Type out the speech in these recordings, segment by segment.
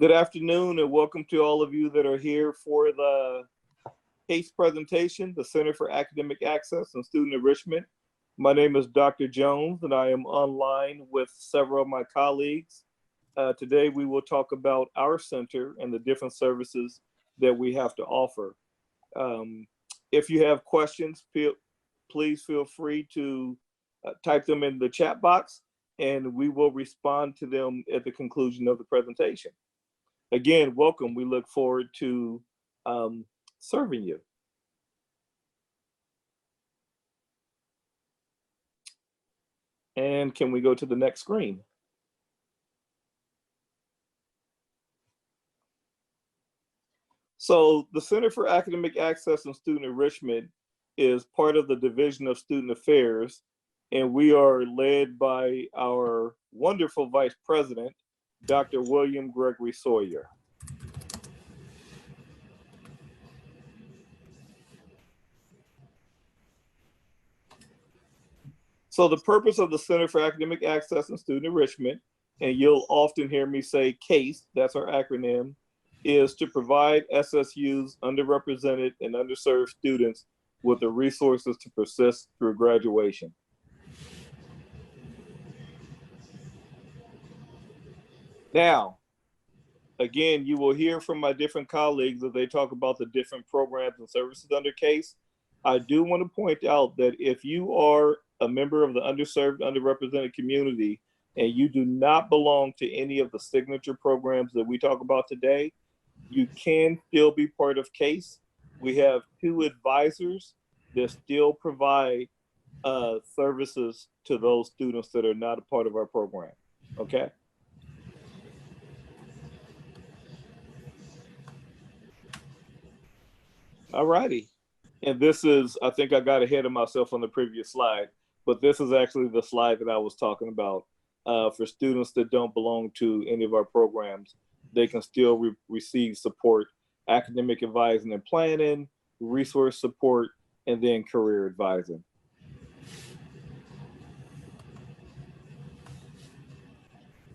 Good afternoon and welcome to all of you that are here for the CAASE presentation, the Center for Academic Access and Student Enrichment. My name is Dr. Jones and I am online with several of my colleagues. Today we will talk about our center and the different services that we have to offer. If you have questions, please feel free to type them in the chat box and we will respond to them at the conclusion of the presentation. Again, welcome. We look forward to serving you. And can we go to the next screen? So the Center for Academic Access and Student Enrichment is part of the Division of Student Affairs, and we are led by our wonderful Vice President, Dr. William Gregory Sawyer. So the purpose of the Center for Academic Access and Student Enrichment, and you'll often hear me say CAASE, that's our acronym, is to provide SSU's underrepresented and underserved students with the resources to persist through graduation. Now, again, you will hear from my different colleagues as they talk about the different programs and services under CAASE. I do want to point out that if you are a member of the underserved, underrepresented community, and you do not belong to any of the signature programs that we talk about today, you can still be part of CAASE. We have 2 advisors that still provide services to those students that are not a part of our program, okay? All righty. And this is, I think I got ahead of myself on the previous slide, but this is actually the slide that I was talking about. For students that don't belong to any of our programs, they can still receive support, academic advising and planning, resource support, and then career advising.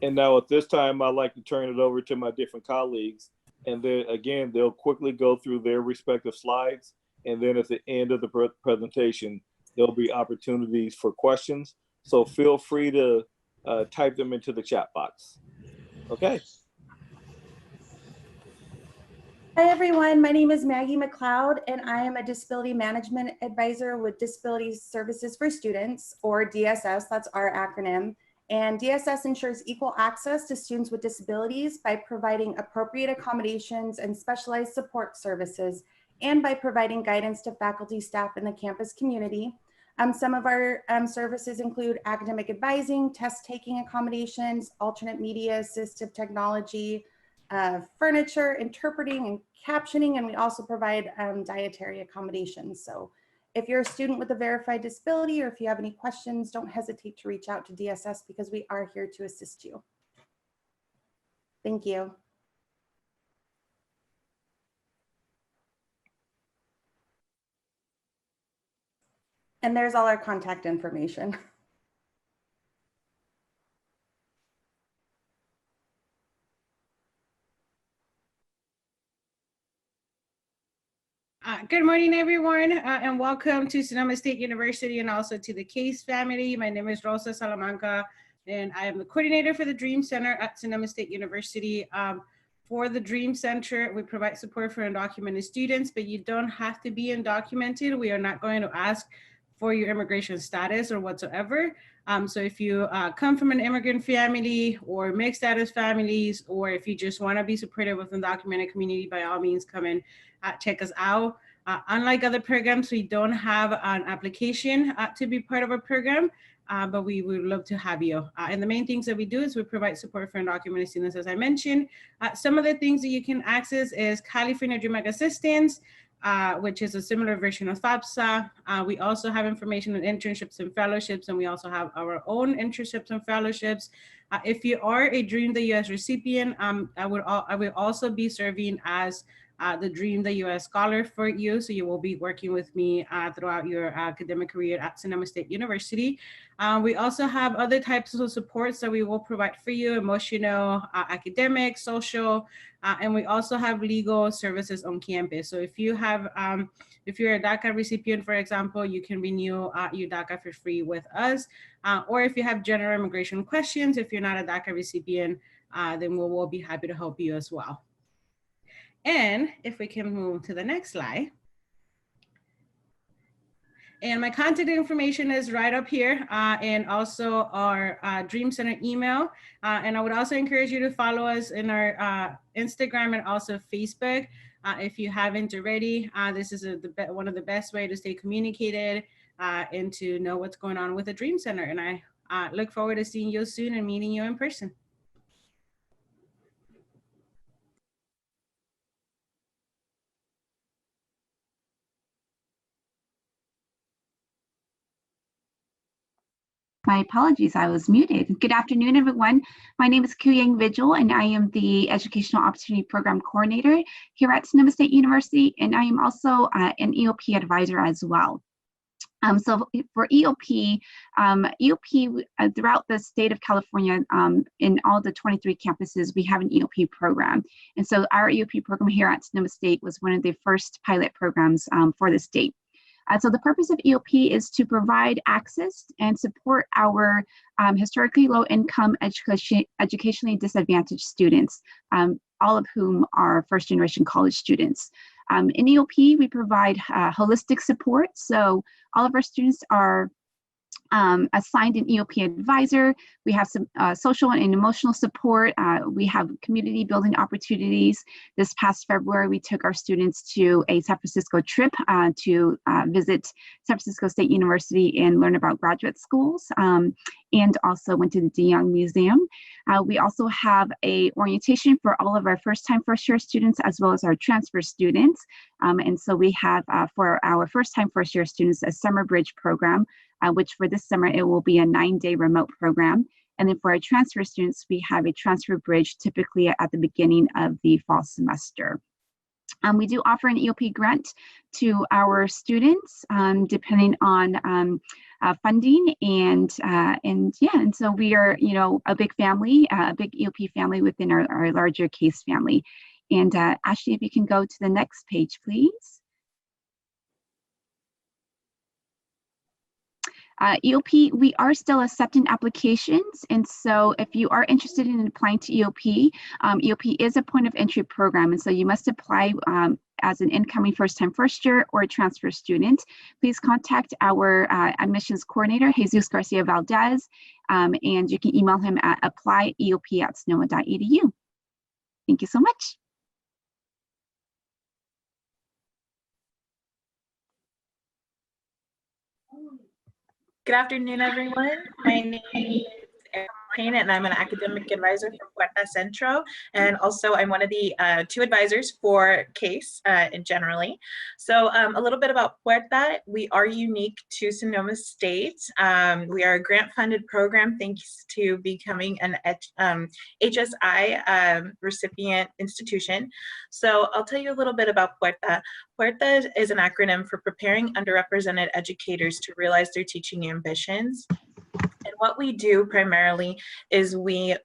And now at this time, I'd like to turn it over to my different colleagues. And then again, they'll quickly go through their respective slides. And then at the end of the presentation, there'll be opportunities for questions. So feel free to type them into the chat box. Okay. Hi everyone, my name is Maggie McLeod and I am a Disability Management Advisor with Disability Services for Students, or DSS, that's our acronym. And DSS ensures equal access to students with disabilities by providing appropriate accommodations and specialized support services, and by providing guidance to faculty, staff, and the campus community. Some of our services include academic advising, test-taking accommodations, alternate media assistive technology, furniture, interpreting and captioning, and we also provide dietary accommodations. So if you're a student with a verified disability or if you have any questions, don't hesitate to reach out to DSS because we are here to assist you. Thank you. And there's all our contact information. Good morning, everyone, and welcome to Sonoma State University and also to the CAASE family. My name is Rosa Salamanca, and I am the coordinator for the Dream Center at Sonoma State University. For the Dream Center, we provide support for undocumented students, but you don't have to be undocumented. We are not going to ask for your immigration status or whatsoever. So if you come from an immigrant family or mixed status families, or if you just want to be supportive of the undocumented community, by all means, come and check us out. Unlike other programs, we don't have an application to be part of our program, but we would love to have you. And the main things that we do is we provide support for undocumented students, as I mentioned. Some of the things that you can access is California Dream Act Assistance, which is a similar version of FAFSA. We also have information on internships and fellowships, and we also have our own internships and fellowships. If you are a Dream the US recipient, I will also be serving as the Dream the US Scholar for you. So you will be working with me throughout your academic career at Sonoma State University. We also have other types of supports that we will provide for you: emotional, academic, social, and we also have legal services on campus. So if you have, if you're a DACA recipient, for example, you can renew your DACA for free with us. Or if you have general immigration questions, if you're not a DACA recipient, then we'll be happy to help you as well. And if we can move to the next slide. And my contact information is right up here, and also our Dream Center email. And I would also encourage you to follow us in our Instagram and also Facebook. If you haven't already, this is one of the best ways to stay communicated and to know what's going on with the Dream Center. And I look forward to seeing you soon and meeting you in person. My apologies, I was muted. Good afternoon, everyone. My name is Kuyang Vigil, and I am the Educational Opportunity Program Coordinator here at Sonoma State University, and I am also an EOP advisor as well. So for EOP, throughout the state of California, in all the 23 campuses, we have an EOP program. And so our EOP program here at Sonoma State was one of the first pilot programs for the state. So the purpose of EOP is to provide access and support our historically low-income, educationally disadvantaged students, all of whom are first-generation college students. In EOP, we provide holistic support. So all of our students are assigned an EOP advisor. We have some social and emotional support. We have community building opportunities. This past February, we took our students to a San Francisco trip to visit San Francisco State University and learn about graduate schools, and also went to the De Young Museum. We also have a orientation for all of our first-time first-year students as well as our transfer students. And so we have for our first-time first-year students a summer bridge program, which for this summer, it will be a 9-day remote program. And then for our transfer students, we have a transfer bridge typically at the beginning of the fall semester. We do offer an EOP grant to our students depending on funding, and so we are, a big family, a big EOP family within our larger CAASE family. And Ashley, if you can go to the next page, please. EOP, we are still accepting applications, and so if you are interested in applying to EOP, EOP is a point of entry program, and so you must apply as an incoming first-time first-year or a transfer student. Please contact our admissions coordinator, Jesus Garcia Valdez, and you can email him at applyeop@sonoma.edu. Thank you so much. Good afternoon, everyone. My name is Erica, and I'm an academic advisor for Puerta Centro, and also I'm one of the 2 advisors for CAASE generally. So a little bit about Puerta. We are unique to Sonoma State. We are a grant-funded program thanks to becoming an HSI recipient institution. So I'll tell you a little bit about Puerta. Puerta is an acronym for Preparing Underrepresented Educators to Realize Their Teaching Ambitions. And what we do primarily is we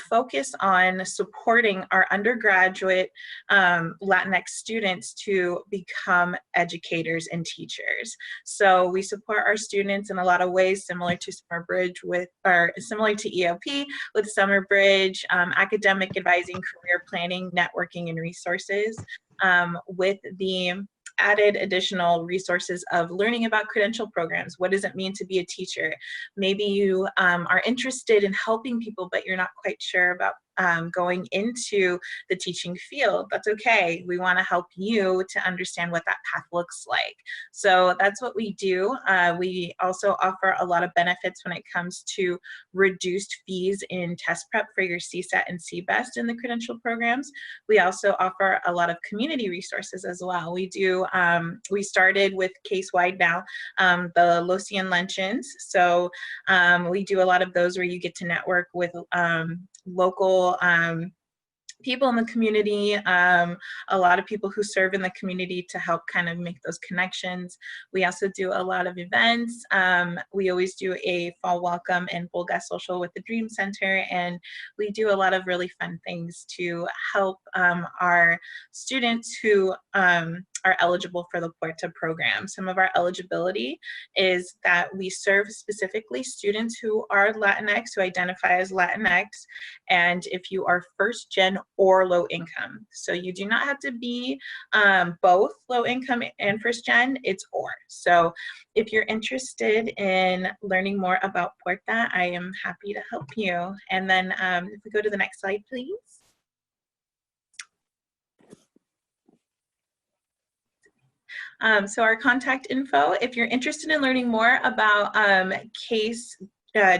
focus on supporting our undergraduate Latinx students to become educators and teachers. So we support our students in a lot of ways, similar to Summer Bridge similar to EOP with Summer Bridge, academic advising, career planning, networking, and resources, with the added additional resources of learning about credential programs. What does it mean to be a teacher? Maybe you are interested in helping people, but you're not quite sure about going into the teaching field. That's okay. We want to help you to understand what that path looks like. So that's what we do. We also offer a lot of benefits when it comes to reduced fees in test prep for your CSAT and CBEST in the credential programs. We also offer a lot of community resources as well. We do, we started with CAASE-wide now, the Losian Luncheons. So we do a lot of those where you get to network with local people in the community, a lot of people who serve in the community to help kind of make those connections. We also do a lot of events. We always do a fall welcome and full guest social with the Dream Center, and we do a lot of really fun things to help our students who are eligible for the Puerta program. Some of our eligibility is that we serve specifically students who are Latinx, who identify as Latinx, and if you are first gen or low income. So you do not have to be both low income and first gen, it's or. So if you're interested in learning more about Puerta, I am happy to help you. And then if we go to the next slide, please. So our contact info, if you're interested in learning more about CAASE,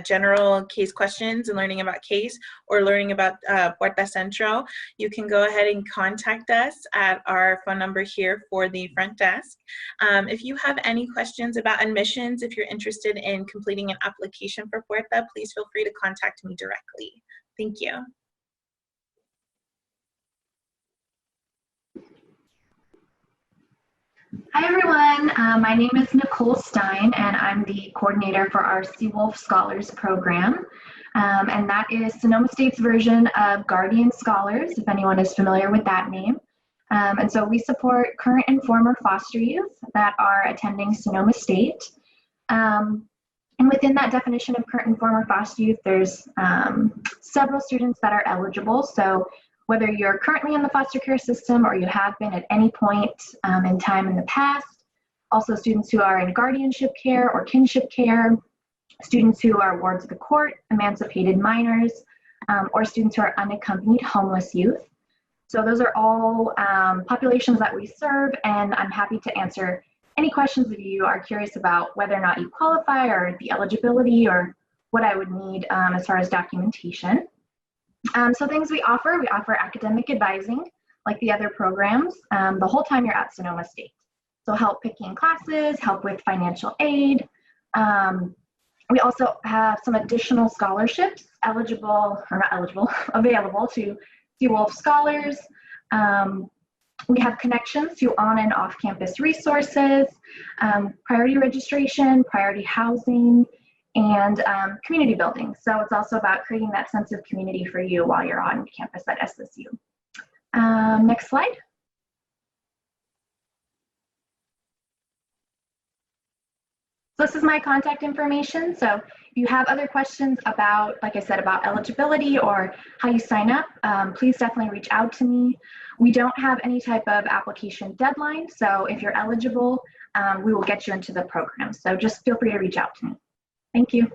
general CAASE questions and learning about CAASE or learning about Puerta Centro, you can go ahead and contact us at our phone number here for the front desk. If you have any questions about admissions, if you're interested in completing an application for Puerta, please feel free to contact me directly. Thank you. Hi everyone, my name is Nicole Stein and I'm the coordinator for our Seawolf Scholars program. And that is Sonoma State's version of Guardian Scholars, if anyone is familiar with that name. And so we support current and former foster youth that are attending Sonoma State. And within that definition of current and former foster youth, there's several students that are eligible. So whether you're currently in the foster care system or you have been at any point in time in the past, also students who are in guardianship care or kinship care, students who are wards of the court, emancipated minors, or students who are unaccompanied homeless youth. So those are all populations that we serve, and I'm happy to answer any questions if you are curious about whether or not you qualify or the eligibility or what I would need as far as documentation. So things we offer academic advising, like the other programs, the whole time you're at Sonoma State. So help picking classes, help with financial aid. We also have some additional scholarships available to Seawolf Scholars. We have connections to on and off campus resources, priority registration, priority housing, and community building. So it's also about creating that sense of community for you while you're on campus at SSU. Next slide. So this is my contact information. So if you have other questions about, like I said, about eligibility or how you sign up, please definitely reach out to me. We don't have any type of application deadline. So if you're eligible, we will get you into the program. So just feel free to reach out to me. Thank you.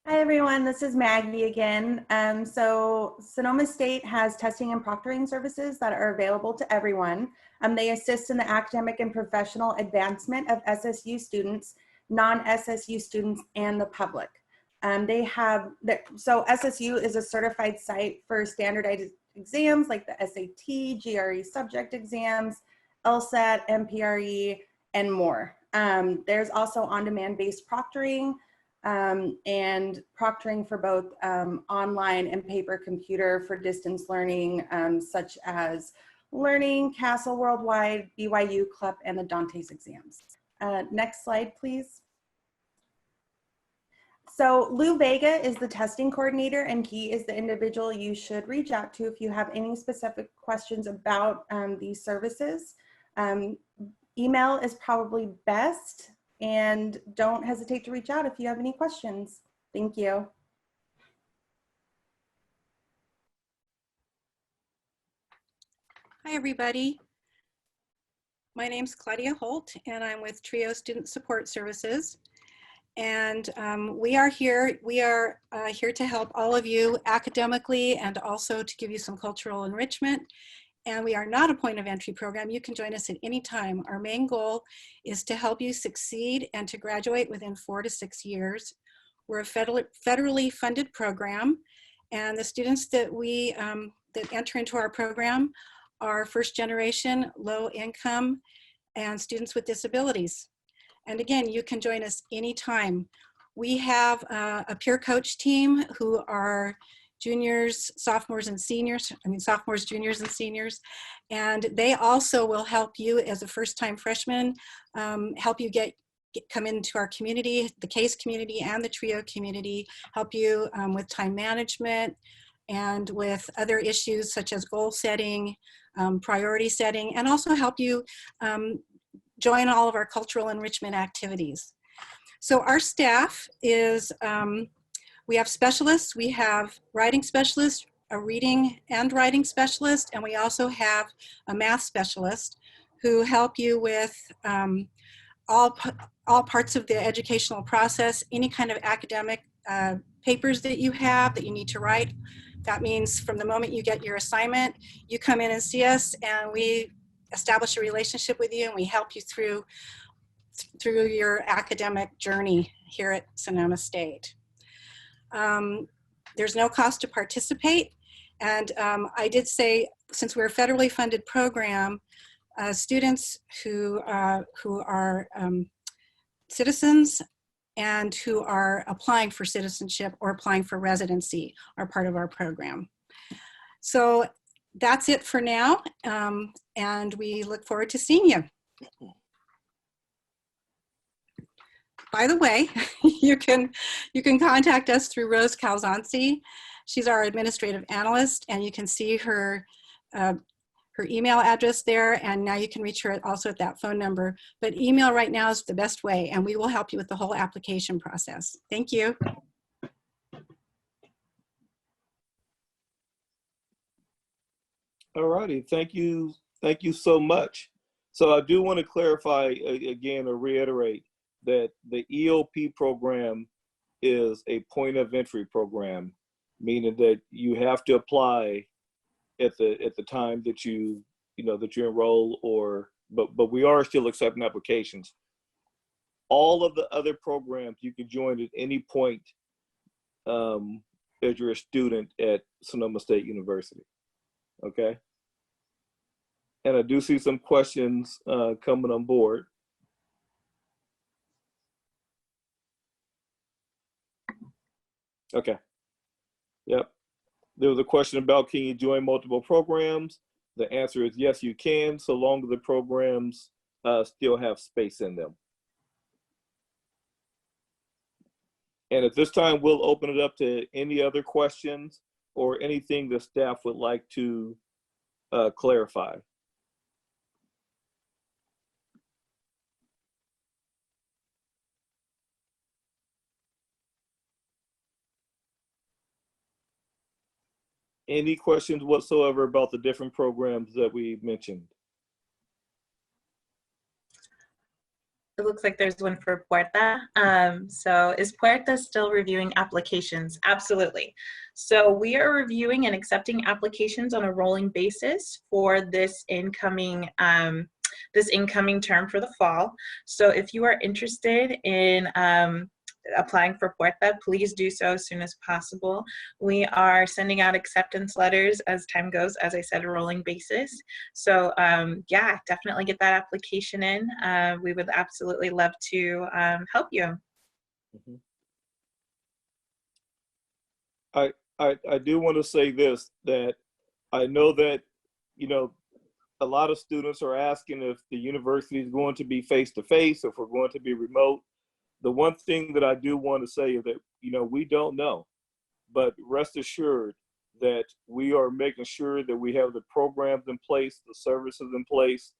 Hi everyone, this is Maggie again. So Sonoma State has testing and proctoring services that are available to everyone. They assist in the academic and professional advancement of SSU students, non-SSU students, and the public. So SSU is a certified site for standardized exams like the SAT, GRE subject exams, LSAT, MPRE, and more. There's also on-demand based proctoring and proctoring for both online and paper computer for distance learning, such as Learning, Castle Worldwide, BYU, CLEP, and the Dante's exams. Next slide, please. So Lou Vega is the testing coordinator, and he is the individual you should reach out to if you have any specific questions about these services. Email is probably best, and don't hesitate to reach out if you have any questions. Thank you. Hi, everybody. My name's Claudia Holt, and I'm with TRIO Student Support Services. And we are here to help all of you academically and also to give you some cultural enrichment. And we are not a point of entry program. You can join us at any time. Our main goal is to help you succeed and to graduate within 4 to 6 years. We're a federally funded program, and the students that we that enter into our program are first generation, low income, and students with disabilities. And again, you can join us anytime. We have a peer coach team who are juniors, sophomores, and seniors. I mean, sophomores, juniors, and seniors. And they also will help you as a first-time freshman, help you come into our community, the CAASE community and the TRIO community, help you with time management and with other issues such as goal setting, priority setting, and also help you join all of our cultural enrichment activities. So our staff is, we have specialists, we have writing specialists, a reading and writing specialist, and we also have a math specialist who help you with all parts of the educational process, any kind of academic papers that you have that you need to write. That means from the moment you get your assignment, you come in and see us and we establish a relationship with you and we help you through your academic journey here at Sonoma State. There's no cost to participate. And I did say, since we're a federally funded program, students who are citizens and who are applying for citizenship or applying for residency are part of our program. So that's it for now, and we look forward to seeing you. By the way, you can contact us through Rose Calzansi. She's our administrative analyst, and you can see her email address there, and now you can reach her also at that phone number. But email right now is the best way, and we will help you with the whole application process. Thank you. All righty, thank you so much. So I do want to clarify again or reiterate that the EOP program is a point of entry program, meaning that you have to apply at the time that you enroll, but we are still accepting applications. All of the other programs you can join at any point as you're a student at Sonoma State University. Okay. And I do see some questions coming on board. Okay. Yep. There was a question about, can you join multiple programs? The answer is yes, you can, so long as the programs still have space in them. And at this time, we'll open it up to any other questions or anything the staff would like to clarify. Any questions whatsoever about the different programs that we mentioned? It looks like there's one for Puerta. So is Puerta still reviewing applications? Absolutely. So we are reviewing and accepting applications on a rolling basis for this incoming term for the fall. So if you are interested in applying for Puerta, please do so as soon as possible. We are sending out acceptance letters as time goes, as I said, a rolling basis. So yeah, definitely get that application in. We would absolutely love to help you. I do want to say this, that I know that, a lot of students are asking if the university is going to be face-to-face, if we're going to be remote. The one thing that I do want to say is that, we don't know, but rest assured that we are making sure that we have the programs in place, the services in place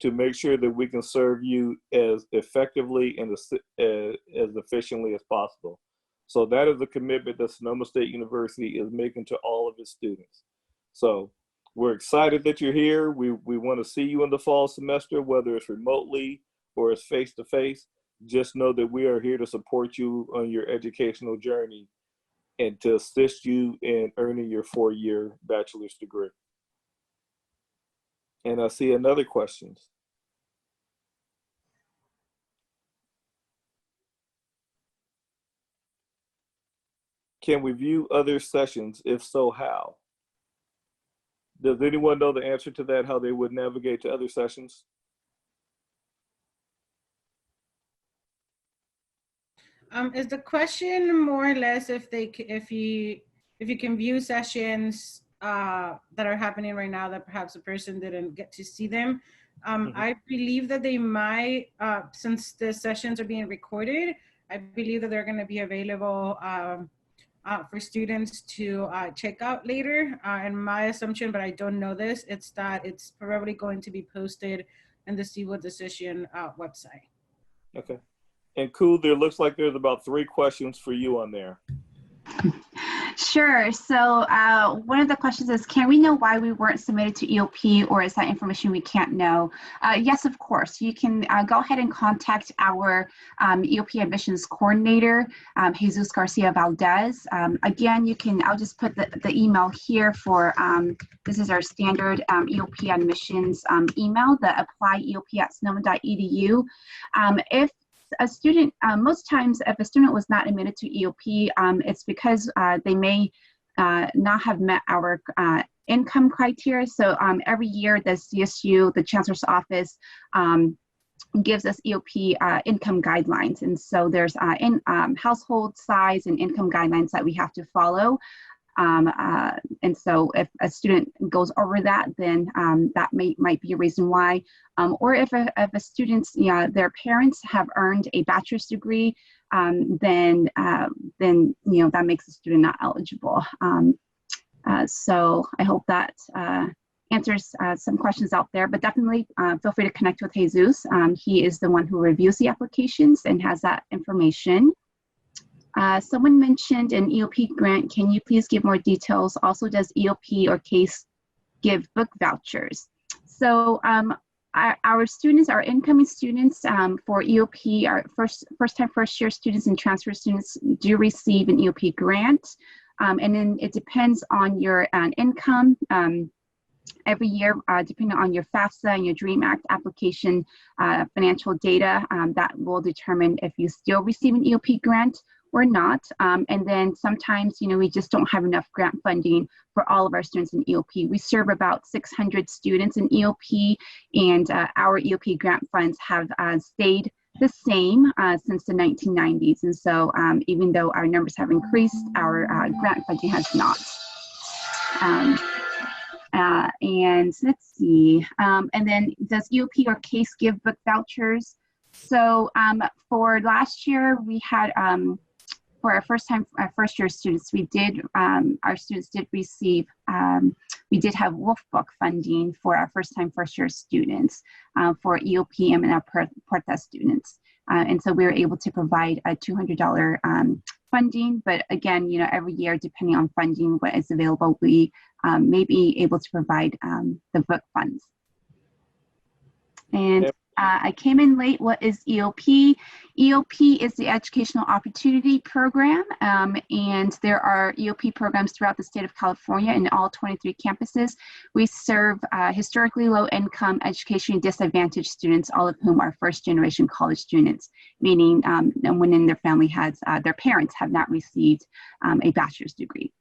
to make sure that we can serve you as effectively and as efficiently as possible. So that is the commitment that Sonoma State University is making to all of its students. So we're excited that you're here. We want to see you in the fall semester, whether it's remotely or it's face-to-face. Just know that we are here to support you on your educational journey and to assist you in earning your 4-year bachelor's degree. And I see another question. Can we view other sessions? If so, how? Does anyone know the answer to that, how they would navigate to other sessions? Is the question more or less if you can view sessions that are happening right now that perhaps a person didn't get to see them? I believe that they might, since the sessions are being recorded, I believe that they're going to be available for students to check out later. And my assumption, but I don't know this, it's that it's probably going to be posted in the Seawolf Decision website. Okay. And Ku, there looks like there's about 3 questions for you on there. Sure. So one of the questions is, can we know why we weren't submitted to EOP, or is that information we can't know? Yes, of course. You can go ahead and contact our EOP admissions coordinator, Jesus Garcia Valdez. Again, you can, I'll just put the email here for, this is our standard EOP admissions email, the apply@sonoma.edu. If a student, most times if a student was not admitted to EOP, it's because they may not have met our income criteria. So every year the CSU, the Chancellor's Office, gives us EOP income guidelines. And so there's household size and income guidelines that we have to follow. And so if a student goes over that, then that might be a reason why. Or if a student's, their parents have earned a bachelor's degree, then that makes the student not eligible. So I hope that answers some questions out there, but definitely feel free to connect with Jesus. He is the one who reviews the applications and has that information. Someone mentioned an EOP grant. Can you please give more details? Also, does EOP or CAASE give book vouchers? So our students, our incoming students for EOP, our first year students and transfer students do receive an EOP grant. And then it depends on your income. Every year, depending on your FAFSA and your DREAM Act application financial data, that will determine if you still receive an EOP grant or not. And then sometimes, we just don't have enough grant funding for all of our students in EOP. We serve about 600 students in EOP, and our EOP grant funds have stayed the same since the 1990s. And so even though our numbers have increased, our grant funding has not. And let's see, and then does EOP or CAASE give book vouchers? So for last year, we had, for our first year students, we did, our students did receive, we did have Wolf Book funding for our first year students for EOP and our Puerta students. And so we were able to provide a $200 funding, but again, every year, depending on funding, what is available, we may be able to provide the book funds. And I came in late. What is EOP? EOP is the Educational Opportunity Program, and there are EOP programs throughout the state of California in all 23 campuses. We serve historically low-income, educationally disadvantaged students, all of whom are first-generation college students, meaning when in their family has, their parents have not received a bachelor's degree.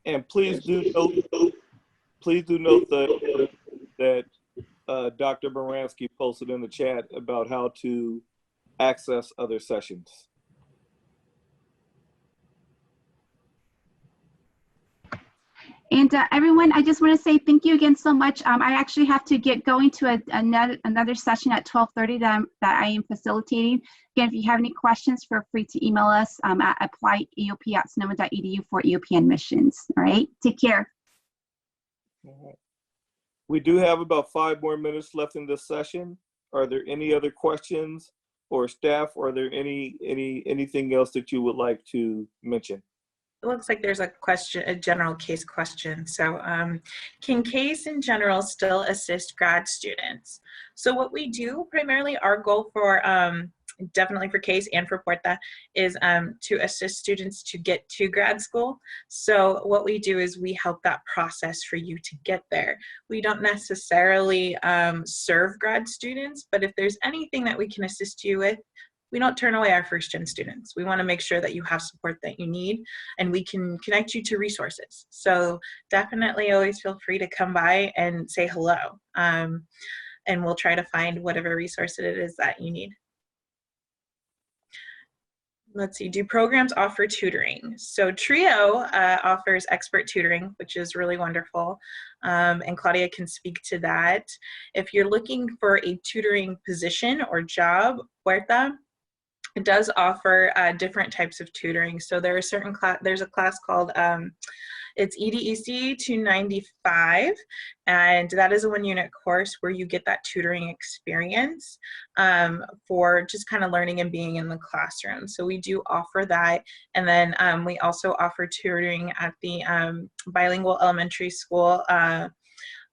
And please do note that Dr. Baranski posted in the chat about how to access other sessions. And everyone, I just want to say thank you again so much. I actually have to get going to another session at 12:30 that I am facilitating. Again, if you have any questions, feel free to email us at apply@sonoma.edu for EOP admissions. All right, take care. All right. We do have about 5 more minutes left in this session. Are there any other questions, or staff? Are there anything else that you would like to mention? It looks like there's a question, a general CAASE question. So can CAASE in general still assist grad students? So what we do, primarily our goal for, definitely for CAASE and for Puerta, is to assist students to get to grad school. So what we do is we help that process for you to get there. We don't necessarily serve grad students, but if there's anything that we can assist you with, we don't turn away our first-gen students. We want to make sure that you have support that you need, and we can connect you to resources. So definitely always feel free to come by and say hello. and we'll try to find whatever resource it is that you need. Let's see, do programs offer tutoring? So TRIO offers expert tutoring, which is really wonderful. And Claudia can speak to that. If you're looking for a tutoring position or job, Puerta, it does offer different types of tutoring. So there are certain there's a class called it's EDEC 295, and that is a 1-unit course where you get that tutoring experience for just kind of learning and being in the classroom. So we do offer that, and then we also offer tutoring at the bilingual elementary school,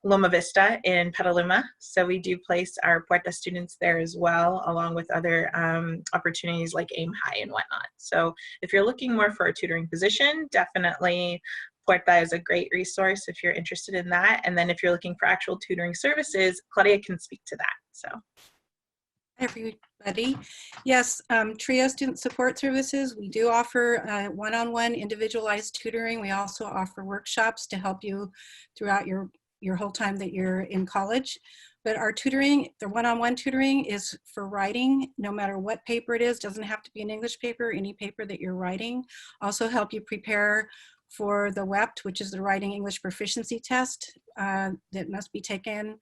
Loma Vista in Petaluma. So we do place our Puerta students there as well, along with other opportunities like Aim High and whatnot. So if you're looking more for a tutoring position, definitely Puerta is a great resource if you're interested in that. And then if you're looking for actual tutoring services, Claudia can speak to that. So. Hi, everybody. Yes, TRIO Student Support Services, we do offer one-on-one individualized tutoring. We also offer workshops to help you throughout your whole time that you're in college. But our tutoring, the one-on-one tutoring, is for writing, no matter what paper it is. Doesn't have to be an English paper, any paper that you're writing. Also help you prepare for the WEPT, which is the Writing English Proficiency Test that must be taken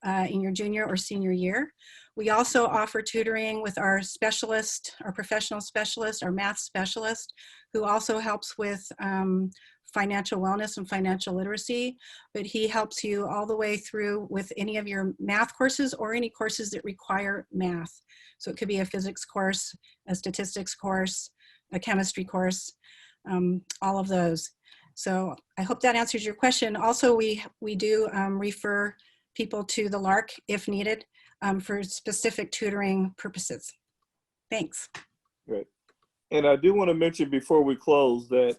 in your junior or senior year. We also offer tutoring with our specialist, our professional specialist, our math specialist, who also helps with financial wellness and financial literacy, but he helps you all the way through with any of your math courses or any courses that require math. So it could be a physics course, a statistics course, a chemistry course, all of those. So I hope that answers your question. Also, we do refer people to the LARC if needed for specific tutoring purposes. Thanks. Great. And I do want to mention before we close that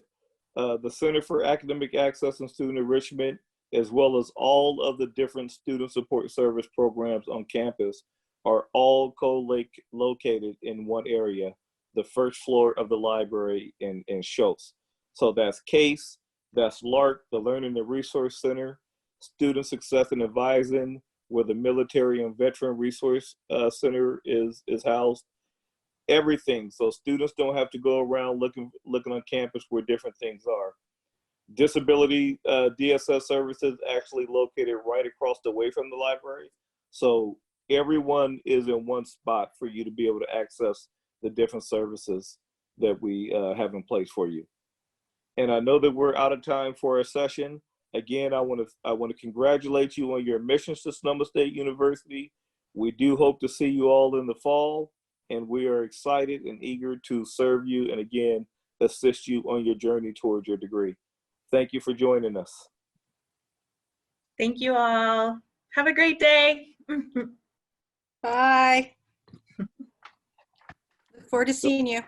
the Center for Academic Access and Student Enrichment, as well as all of the different student support service programs on campus, are all co-located in one area, the first floor of the library in Schultz. So that's CAASE, that's LARC, the Learning and Resource Center, Student Success and Advising, where the Military and Veteran Resource Center is housed. Everything, so students don't have to go around looking on campus where different things are. Disability DSS services actually located right across the way from the library. So everyone is in one spot for you to be able to access the different services that we have in place for you. And I know that we're out of time for our session. Again, I want to congratulate you on your admissions to Sonoma State University. We do hope to see you all in the fall, and we are excited and eager to serve you and again, assist you on your journey towards your degree. Thank you for joining us. Thank you all. Have a great day. Bye. Look forward to seeing you.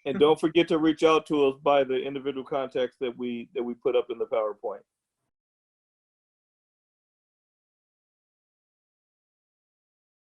And don't forget to reach out to us by the individual contacts that we put up in the PowerPoint.